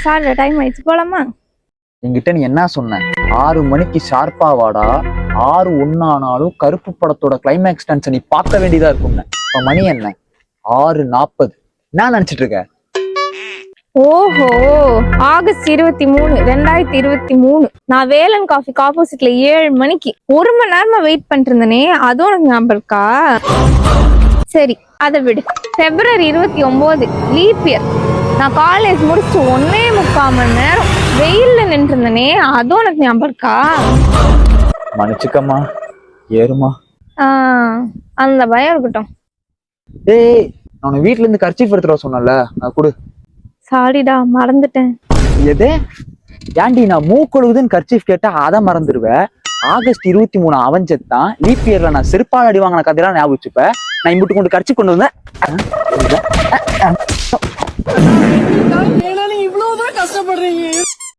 Sir time ஆயிடுச்சு, போலாமா? என்கிட்ட நீ என்ன சொன்ன? 6 மணிக்கு ஷார்ப்பா வாடா. 6:01 ஆனாலும் கருப்பு படத்தோட கிளைமேக்ஸ் டான்ஸை நீ பார்க்க வேண்டியதா இருக்கும்னு. இப்ப மணி என்ன? 6:40. என்ன நினைச்சிட்டு இருக்க? ஓஹோ, ஆகஸ்ட் 23, 2023 நான் வேலன் காஃபிக்கு ஆப்போசிட்ல 7 மணிக்கு 1 மணி நேரமா வெயிட் பண்ணிட்டு இருந்தேனே, அதுவும் உனக்கு ஞாபகம் இருக்கா? சரி, அதை விடு. February 29 leap year. நான் காலேஜ் முடிச்சு 1.25 மணி நேரம் வெயில்ல நின்று இருந்தேனே, அதுவும் உனக்கு ஞாபகம் இருக்கா? மன்னிச்சுக்கம்மா, ஏறுமா. அந்த பயம் இருக்கட்டும். ஏய், நான் வீட்டுல இருந்து கர்ச்சீஃப் எடுத்துட்டு வர சொன்னல, அது கொடு. சாரிடா, மறந்துட்டேன். எதே? ஏன்டி நான் மூக்கொழுகுதுன்னு கர்ச்சீஃப் கேட்டா அதை மறந்துடுவேன். ஆகஸ்ட் 23 அவன் செத்தான். லீப் இயர்ல நான் செருப்பால் அடி வாங்கின கதையெல்லாம் ஞாபகம் வச்சுப்ப. நான் இம்பிட்டு கொண்டு கர்ச்சீஃப் கொண்டு வந்தேன். இவ்வளவுதான் கஷ்டப்படுறீங்க.